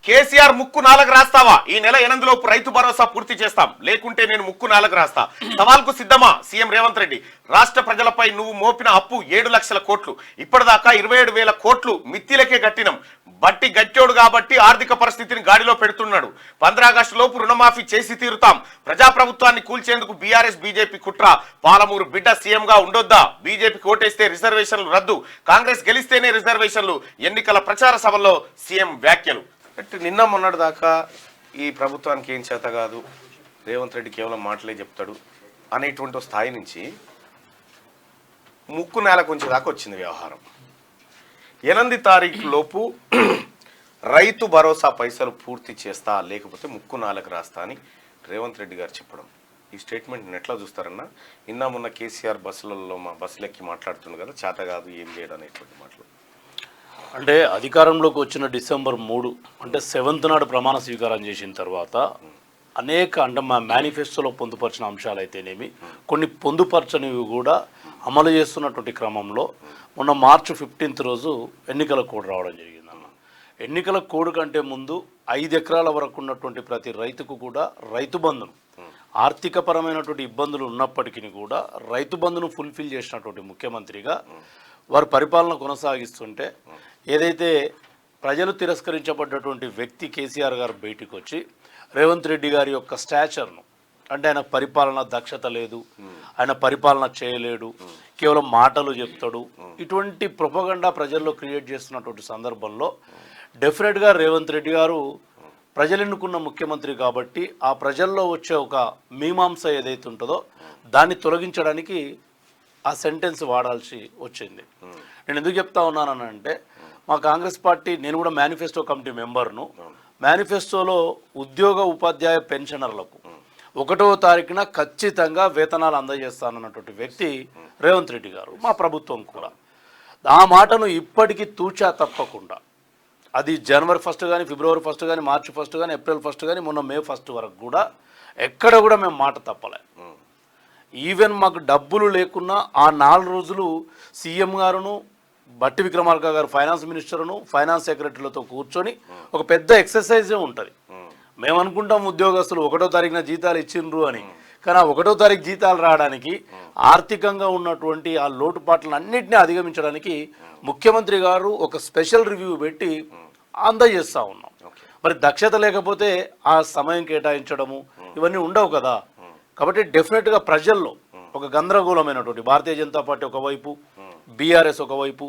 కేసీఆర్ ముక్కు నాలుగు రాస్తావా? ఈ నెల 8లోపు రైతు భరోసా పూర్తి చేస్తాం, లేకుంటే నేను ముక్కు నాలుగు రాస్తా. సవాల్కు సిద్ధమా సీఎం రేవంత్ రెడ్డి? రాష్ట్ర ప్రజలపై నువ్వు మోపిన అప్పు 7 లక్షల కోట్లు, ఇప్పటిదాకా 27,000 కోట్లు మిత్తిలకే కట్టినం. బట్టి గట్టోడు కాబట్టి ఆర్థిక పరిస్థితిని గాడిలో పెడుతున్నాడు. 15 ఆగస్టు లోపు రుణమాఫీ చేసి తీరుతాం. ప్రజాప్రభుత్వాన్ని కూల్చేందుకు బీఆర్ఎస్ బీజేపీ కుట్ర. పాలమూరు బిడ్డ సీఎంగా ఉండొద్దా? బీజేపీకి ఓటేస్తే రిజర్వేషన్లు రద్దు, కాంగ్రెస్ గెలిస్తేనే రిజర్వేషన్లు. ఎన్నికల ప్రచార సభల్లో సీఎం వ్యాఖ్యలు. నిన్న మొన్నటి దాకా ఈ ప్రభుత్వానికి ఏం చేత కాదు, రేవంత్ రెడ్డి కేవలం మాటలే చెప్తాడు అనేటువంటి స్థాయి నుంచి ముక్కు నేల కొంచెం దాకా వచ్చింది వ్యవహారం. 8 తారీఖు లోపు రైతు భరోసా పైసలు పూర్తి చేస్తా, లేకపోతే ముక్కు నాలకు రాస్తా అని రేవంత్ రెడ్డి గారు చెప్పడం. ఈ స్టేట్మెంట్ని ఎట్లా చూస్తారన్నా? నిన్న మొన్న కేసీఆర్ బస్సులలో మా బస్సులెక్కి మాట్లాడుతుంది కదా, చేత కాదు ఏం చేయడం అనేటువంటి మాటలు. అంటే అధికారంలోకి వచ్చిన డిసెంబర్ 3 అంటే 7th నాడు ప్రమాణ స్వీకారం చేసిన తర్వాత అనేక అంటే మా మేనిఫెస్టోలో పొందుపరిచిన అంశాలు అయితేనేమి, కొన్ని పొందుపరచనివి కూడా అమలు చేస్తున్నటువంటి క్రమంలో మొన్న మార్చి 15th రోజు ఎన్నికల కోడ్ రావడం జరిగిందన్న. ఎన్నికల కోడ్ కంటే ముందు 5 ఎకరాల వరకు ఉన్నటువంటి ప్రతి రైతుకు కూడా రైతు బంధును, ఆర్థికపరమైనటువంటి ఇబ్బందులు ఉన్నప్పటికీ కూడా రైతు బంధును ఫుల్ఫిల్ చేసినటువంటి ముఖ్యమంత్రిగా వారు పరిపాలన కొనసాగిస్తుంటే, ఏదైతే ప్రజలు తిరస్కరించబడ్డటువంటి వ్యక్తి కేసీఆర్ గారు బయటికి వచ్చి రేవంత్ రెడ్డి గారి యొక్క స్టాచర్ను, అంటే ఆయన పరిపాలన దక్షత లేదు, ఆయన పరిపాలన చేయలేడు, కేవలం మాటలు చెప్తాడు, ఇటువంటి ప్రొపగండా ప్రజల్లో క్రియేట్ చేస్తున్నటువంటి సందర్భంలో డెఫినెట్గా రేవంత్ రెడ్డి గారు ప్రజలు ఎన్నుకున్న ముఖ్యమంత్రి కాబట్టి ఆ ప్రజల్లో వచ్చే ఒక మీమాంస ఏదైతే ఉంటుందో దాన్ని తొలగించడానికి ఆ సెంటెన్స్ వాడాల్సి వచ్చింది. నేను ఎందుకు చెప్తా ఉన్నానంటే, మా కాంగ్రెస్ పార్టీ, నేను కూడా మేనిఫెస్టో కమిటీ మెంబర్ను, మేనిఫెస్టోలో ఉద్యోగ ఉపాధ్యాయ పెన్షనర్లకు 1వ తారీఖున ఖచ్చితంగా వేతనాలు అందజేస్తానన్నటువంటి వ్యక్తి రేవంత్ రెడ్డి గారు, మా ప్రభుత్వం కూడా. ఆ మాటను ఇప్పటికీ తూచా తప్పకుండా, అది జనవరి 1 కానీ, ఫిబ్రవరి 1 కానీ, మార్చి 1 కానీ, ఏప్రిల్ 1 కానీ, మొన్న మే 1 వరకు కూడా ఎక్కడ కూడా మేము మాట తప్పలే. ఈవెన్ మాకు డబ్బులు లేకున్నా ఆ 4 రోజులు సీఎం గారును, బట్టి విక్రమార్క గారు ఫైనాన్స్ మినిస్టర్ను, ఫైనాన్స్ సెక్రటరీలతో కూర్చొని ఒక పెద్ద ఎక్సర్సైజే ఉంటుంది. మేము అనుకుంటాం ఉద్యోగస్తులు 1వ తారీఖున జీతాలు ఇచ్చిండ్రు అని, కానీ ఆ 1వ తారీఖు జీతాలు రావడానికి, ఆర్థికంగా ఉన్నటువంటి ఆ లోటుపాట్లను అన్నింటినీ అధిగమించడానికి ముఖ్యమంత్రి గారు ఒక స్పెషల్ రివ్యూ పెట్టి అందజేస్తూ ఉన్నాం. మరి దక్షత లేకపోతే ఆ సమయం కేటాయించడము ఇవన్నీ ఉండవు కదా. కాబట్టి డెఫినెట్గా ప్రజల్లో ఒక గందరగోళమైనటువంటి భారతీయ జనతా పార్టీ ఒకవైపు, బీఆర్ఎస్ ఒకవైపు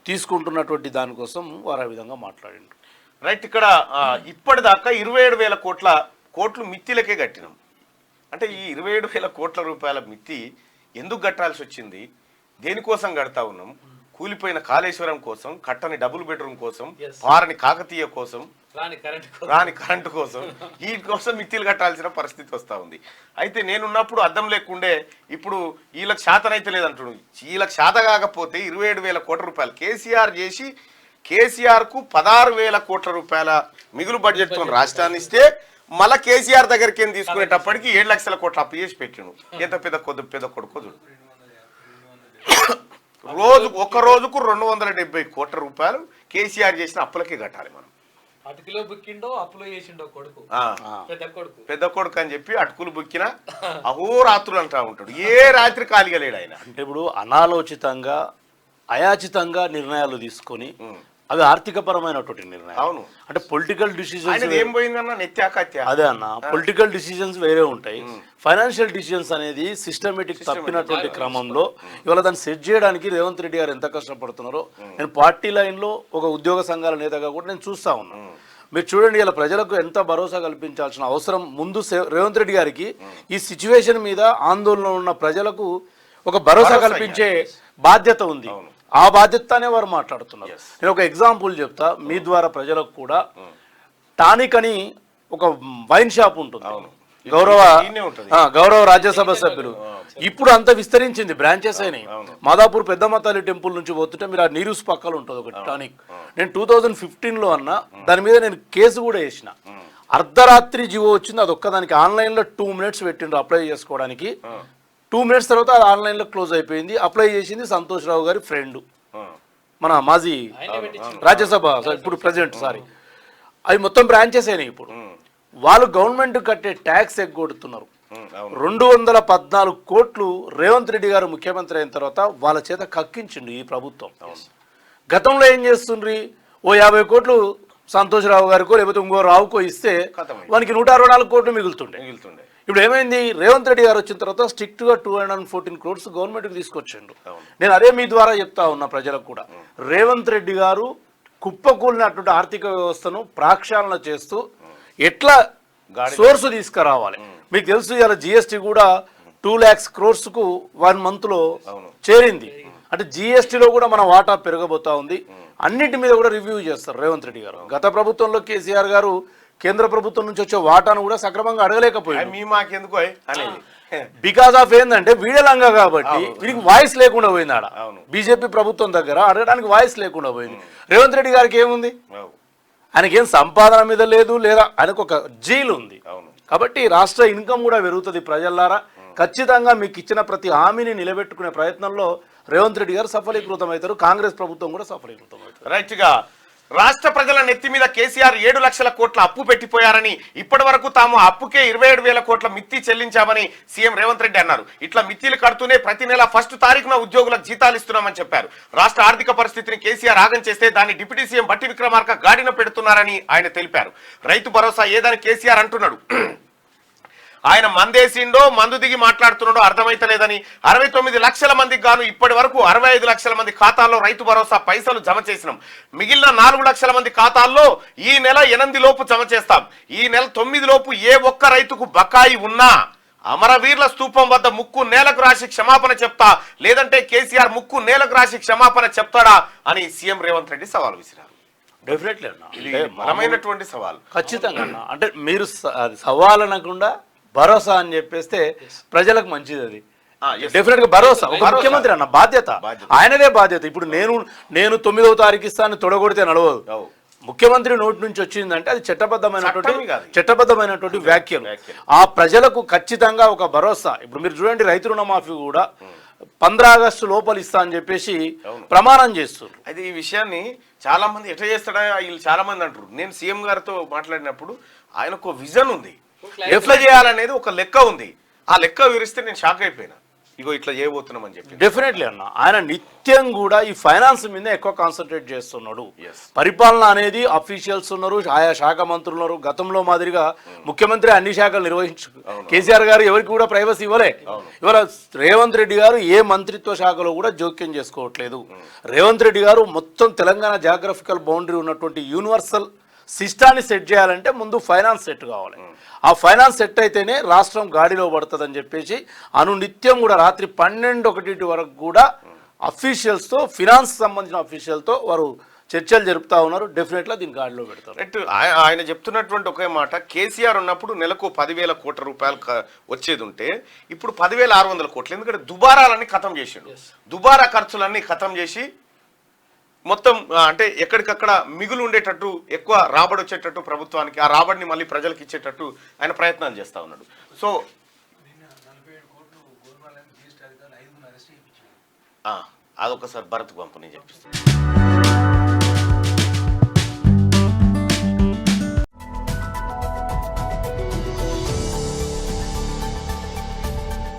తీసుకుంటున్నటువంటి దానికోసం వారు ఆ విధంగా మాట్లాడిండ్రు. రైట్. ఇక్కడ ఇప్పటిదాకా 27,000 కోట్లు మిత్తిలకే కట్టినాం. అంటే ఈ 27,000 కోట్ల రూపాయల మిత్తి ఎందుకు కట్టాల్సి వచ్చింది? దేనికోసం కడతా ఉన్నాం? కూలిపోయిన కాళేశ్వరం కోసం, కట్టని డబుల్ బెడ్రూమ్ కోసం, పారని కాకతీయ కోసం, రాని కరెంటు కోసం, వీటి కోసం మిత్తిలు కట్టాల్సిన పరిస్థితి వస్తూ ఉంది. అయితే నేనున్నప్పుడు అద్దం లేకుండే, ఇప్పుడు వీళ్ళకి శాతనైతే లేదంటున్నాడు. వీళ్ళకి శాత కాకపోతే 27,000 కోట్ల రూపాయలు కేసీఆర్ చేసి, కేసీఆర్కు 16,000 కోట్ల రూపాయల మిగులు బడ్జెట్తో రాష్ట్రాన్ని ఇస్తే, మళ్ళీ కేసీఆర్ దగ్గరికి ఏం తీసుకునేటప్పటికి 7 లక్షల కోట్ల అప్పు చేసి పెట్టాను. ఎంత పెద్ద కొడుకు ఒక రోజుకు 270 కోట్ల రూపాయలు కేసీఆర్ చేసిన అప్పులకే కట్టాలి మనం. అటుకులో బుక్కిండో అప్పులో చేసిండో కొడుకు, పెద్ద కొడుకు అని చెప్పి అటుకులు బుక్కిన అహోరాత్రులు అంటా ఉంటాడు. ఏ రాత్రి ఖాళీగా లేడు ఆయన. అంటే ఇప్పుడు అనాలోచితంగా, అయాచితంగా నిర్ణయాలు తీసుకొని అవి ఆర్థికపరమైనటువంటి నిర్ణయం. అవును. అంటే పొలిటికల్ డిసిజన్స్ ఏం పోయిందన్న నెత్యాకత్య. అదే అన్న, పొలిటికల్ డిసిజన్స్ వేరే ఉంటాయి, ఫైనాన్షియల్ డిసిజన్స్ అనేది సిస్టమేటిక్ తప్పినటువంటి క్రమంలో ఇవాళ దాన్ని సెట్ చేయడానికి రేవంత్ రెడ్డి గారు ఎంత కష్టపడుతున్నారో నేను పార్టీ లైన్లో ఒక ఉద్యోగ సంఘాల నేతగా కూడా నేను చూస్తా ఉన్నాను. మీరు చూడండి, ఇలా ప్రజలకు ఎంత భరోసా కల్పించాల్సిన అవసరం ముందు రేవంత్ రెడ్డి గారికి ఈ సిచ్యువేషన్ మీద ఆందోళన ఉన్న ప్రజలకు ఒక భరోసా కల్పించే బాధ్యత ఉంది. ఆ బాధ్యతనే వారు మాట్లాడుతున్నారు. నేను ఒక ఎగ్జాంపుల్ చెప్తా మీ ద్వారా ప్రజలకు కూడా. టానిక్ అని ఒక వైన్ షాప్ ఉంటుంది, గౌరవ రాజ్యసభ సభ్యులు. ఇప్పుడు అంత విస్తరించింది, బ్రాంచెస్ అయినాయి. మాదాపూర్ పెద్దమతాలి టెంపుల్ నుంచి పోతుంటే మీరు ఆ నీరూస్ పక్కన ఉంటుంది ఒక టానిక్. నేను 2015లో అన్నా, దాని మీద నేను కేసు కూడా వేసిన. అర్ధరాత్రి జీవో వచ్చింది, అది ఒక్కదానికి ఆన్లైన్లో 2 minutes పెట్టిండ్రు అప్లై చేసుకోవడానికి. 2 minutes తర్వాత అది ఆన్లైన్లో క్లోజ్ అయిపోయింది. అప్లై చేసింది సంతోష్ రావు గారి ఫ్రెండ్, మన మాజీ రాజ్యసభ ఇప్పుడు ప్రెసిడెంట్. అవి మొత్తం బ్రాంచెస్ అయినాయి ఇప్పుడు. వాళ్ళు గవర్నమెంట్ కట్టే ట్యాక్స్ ఎగ్గొడుతున్నారు. 214 కోట్లు రేవంత్ రెడ్డి గారు ముఖ్యమంత్రి అయిన తర్వాత వాళ్ళ చేత కక్కించిండు ఈ ప్రభుత్వం. గతంలో ఏం చేస్తుండ్రి, ఓ 50 కోట్లు సంతోష్ రావు గారికో లేకపోతే ఇంకో రావుకో ఇస్తే వానికి 164 కోట్లు మిగులుతుండే. ఇప్పుడు ఏమైంది, రేవంత్ రెడ్డి గారు వచ్చిన తర్వాత స్ట్రిక్ట్గా 214 క్రోర్స్ గవర్నమెంట్కి తీసుకొచ్చిండు. నేను అదే మీ ద్వారా చెప్తా ఉన్నా ప్రజలకు కూడా, రేవంత్ రెడ్డి గారు కుప్పకూలినటువంటి ఆర్థిక వ్యవస్థను ప్రాక్షాళన చేస్తూ ఎట్లా సోర్సు తీసుకురావాలి. మీకు తెలుసు ఇలా జిఎస్టీ కూడా 2 lakhs crores-కు 1 month-లో చేరింది. అంటే జిఎస్టీలో కూడా మన వాటా పెరగబోతా ఉంది. అన్నింటి మీద కూడా రివ్యూ చేస్తారు రేవంత్ రెడ్డి గారు. గత ప్రభుత్వంలో కేసీఆర్ గారు కేంద్ర ప్రభుత్వం నుంచి వచ్చే వాటాను కూడా సక్రమంగా అడగలేకపోయారు. బికాస్ ఆఫ్ ఏంటంటే వీడలంగా కాబట్టి వీరికి వాయిస్ లేకుండా పోయింది. ఆడ బీజేపీ ప్రభుత్వం దగ్గర అడగడానికి వాయిస్ లేకుండా పోయింది. రేవంత్ రెడ్డి గారికి ఏముంది, ఆయనకేం సంపాదన మీద లేదు, లేదా ఆయనకు ఒక జీల్ ఉంది. కాబట్టి రాష్ట్ర ఇన్కమ్ కూడా పెరుగుతుంది. ప్రజలారా ఖచ్చితంగా మీకు ఇచ్చిన ప్రతి హామీని నిలబెట్టుకునే ప్రయత్నంలో రేవంత్ రెడ్డి గారు సఫలీకృతం అవుతారు, కాంగ్రెస్ ప్రభుత్వం కూడా సఫలీకృతం అవుతారు. రైట్గా రాష్ట్ర ప్రజల నెత్తి మీద కేసీఆర్ 7 లక్షల కోట్ల అప్పు పెట్టిపోయారని, ఇప్పటి వరకు తాము అప్పుకే 27,000 కోట్ల మిత్తి చెల్లించామని సీఎం రేవంత్ రెడ్డి అన్నారు. ఇట్లా మిత్తిలు కడుతూనే ప్రతి నెల 1st తారీఖున ఉద్యోగులకు జీతాలు ఇస్తున్నామని చెప్పారు. రాష్ట్ర ఆర్థిక పరిస్థితిని కేసీఆర్ ఆగం చేస్తే దాన్ని డిప్యూటీ సీఎం బట్టి విక్రమార్క గాడిన పెడుతున్నారని ఆయన తెలిపారు. రైతు భరోసా ఏదని కేసీఆర్ అంటున్నాడు. ఆయన మందేసిండో మందు దిగి మాట్లాడుతున్నాడో అర్థమైతలేదని, 69 లక్షల మందికి గాను ఇప్పటి వరకు 65 లక్షల మంది ఖాతాల్లో రైతు భరోసా పైసలు జమ చేసినాం. మిగిలిన 4 లక్షల మంది ఖాతాల్లో ఈ నెల 8 లోపు జమ చేస్తాం. ఈ నెల 9 లోపు ఏ ఒక్క రైతుకు బకాయి ఉన్నా అమరవీర్ల స్తూపం వద్ద ముక్కు నేలకు రాసి క్షమాపణ చెప్తా, లేదంటే కేసీఆర్ ముక్కు నేలకు రాసి క్షమాపణ చెప్తాడా అని సీఎం రేవంత్ రెడ్డి సవాల్ విసిరారు. డెఫినెట్లీ అన్న, ఇది బలమైనటువంటి సవాల్. ఖచ్చితంగా అన్న. అంటే మీరు సవాల్ అనకుండా భరోసా అని చెప్పేస్తే ప్రజలకు మంచిది. అది డెఫినెట్ గా భరోసా ఒక ముఖ్యమంత్రి అన్న బాధ్యత, ఆయనదే బాధ్యత. ఇప్పుడు నేను 9వ తారీఖు ఇస్తాను తొడగొడితే నడవదు. ముఖ్యమంత్రి నోటి నుంచి వచ్చిందంటే అది చట్టబద్ధమైనటువంటి వ్యాఖ్యలు. ఆ ప్రజలకు ఖచ్చితంగా ఒక భరోసా. ఇప్పుడు మీరు చూడండి, రైతు రుణమాఫీ కూడా 15 ఆగస్టు లోపల ఇస్తా అని చెప్పేసి ప్రమాణం చేస్తున్నారు. అయితే ఈ విషయాన్ని చాలా మంది ఎట్లా చేస్తాడా వీళ్ళు చాలా మంది అంటారు. నేను సీఎం గారితో మాట్లాడినప్పుడు ఆయనకు ఒక విజన్ ఉంది, ఎట్లా చేయాలనేది ఒక లెక్క ఉంది. ఆ లెక్క వివరిస్తే నేను షాక్ అయిపోయినా, ఇగో ఇట్లా చేయబోతున్నాం అని చెప్పి. డెఫినెట్లీ అన్న, ఆయన నిత్యం కూడా ఈ ఫైనాన్స్ మీద ఎక్కువ కాన్సన్ట్రేట్ చేస్తున్నాడు. పరిపాలన అనేది అఫీషియల్స్ ఉన్నారు, ఆయా శాఖ మంత్రులు ఉన్నారు. గతంలో మాదిరిగా ముఖ్యమంత్రి అన్ని శాఖలు నిర్వహించు, కేసీఆర్ గారు ఎవరికి కూడా ప్రైవసీ ఇవ్వలే. ఇవాళ రేవంత్ రెడ్డి గారు ఏ మంత్రిత్వ శాఖలో కూడా జోక్యం చేసుకోవట్లేదు. రేవంత్ రెడ్డి గారు మొత్తం తెలంగాణ జాగ్రఫికల్ బౌండరీ ఉన్నటువంటి యూనివర్సల్ సిస్టాన్ని సెట్ చేయాలంటే ముందు ఫైనాన్స్ సెట్ కావాలి. ఆ ఫైనాన్స్ సెట్ అయితేనే రాష్ట్రం గాడిలో పడుతుందని చెప్పేసి అనునిత్యం కూడా రాత్రి 12-1 వరకు కూడా అఫీషియల్స్తో, ఫినాన్స్ సంబంధించిన అఫీషియల్తో వారు చర్చలు జరుపుతా ఉన్నారు. డెఫినెట్గా దీన్ని గాడిలో పెడతారు. ఆయన చెప్తున్నటువంటి ఒకే మాట, కేసీఆర్ ఉన్నప్పుడు నెలకు 10,000 కోట్ల రూపాయలు వచ్చేది ఉంటే ఇప్పుడు 10,600 కోట్లు. ఎందుకంటే దుబారాలన్నీ ఖతం చేసిండు. దుబారా ఖర్చులన్నీ ఖతం చేసి మొత్తం అంటే ఎక్కడికక్కడ మిగులు ఉండేటట్టు, ఎక్కువ రాబడి వచ్చేటట్టు ప్రభుత్వానికి, ఆ రాబడిని మళ్ళీ ప్రజలకు ఇచ్చేటట్టు ఆయన ప్రయత్నాలు చేస్తూ ఉన్నాడు. సో అదొకసారి భరత్ పంపుని చెప్పిస్తాను.